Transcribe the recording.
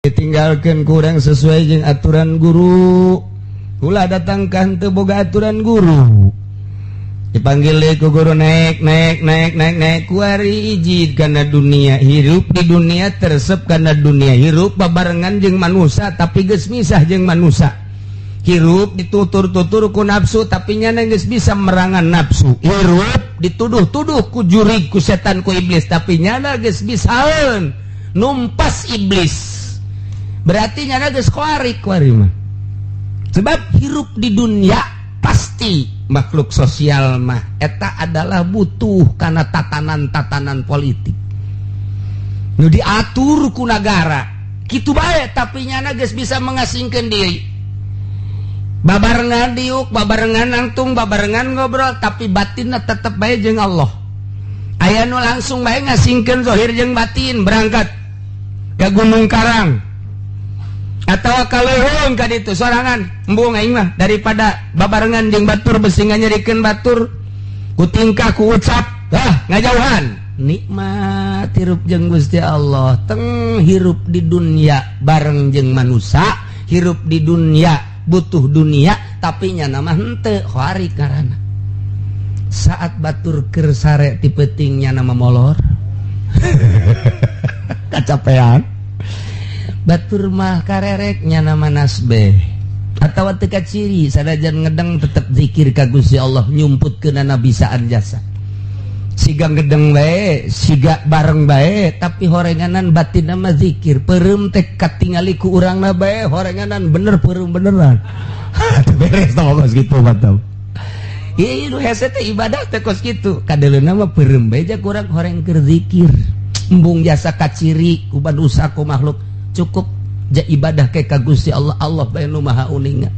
ditinggalkan kurang sesuai jeung aturan guru. Ulah datangkan teu boga aturan guru. Dipanggil ku guru naik kuari ijid kana dunia, hirup di dunia tersep kana dunia, hirup babarengan jeung manusia tapi geus misah jeung manusia. Hirup ditutur-tutur ku nafsu tapi nyana geus bisa merangan nafsu. Hirup dituduh-tuduh ku jurig ku setan ku iblis tapi nyana geus bisaeun numpas iblis. Berarti nyana geus kuari mah. Sebab hirup di dunia pasti makhluk sosial mah eta adalah butuh karena tatanan-tatanan politik nu diatur ku negara kitu bae tapi nyana geus bisa mengasingkeun diri babarengan diuk babarengan nangtung babarengan ngobrol tapi batinna tetep bae jeung Allah. Aya nu langsung bae ngasingkeun zahir jeung batin berangkat ke Gunung Karang atau kaleureung ka ditu sorangan embung aing mah daripada babarengan jeung batur besingan nyerikeun batur ku tingkah ku ucap ngajauhan nikmat hirup jeung Gusti Allah teng hirup di dunia bareng jeung manusia hirup di dunia butuh dunia tapi nya mah henteu khari karana saat batur keur sare ti peuting nya nama molor kacapean batur mah karereknya nama nasbeh atau teka ciri sadajan ngedeng tetep zikir ka Gusti Allah nyumputkeun nabisaan jasa siga ngedeng bae siga bareng bae tapi horenganan batin mah zikir peureum teh katingali ku urangna bae horenganan bener peureum beneran beres tah kos kitu batam ieu nu hese teh ibadah teh kos kitu kadeleuna mah peureum bae jak urang horeng keur zikir embung jasa kaciri ku manusia ku makhluk cukup ja ibadah ke ka Gusti Allah Allah bae nu maha uninga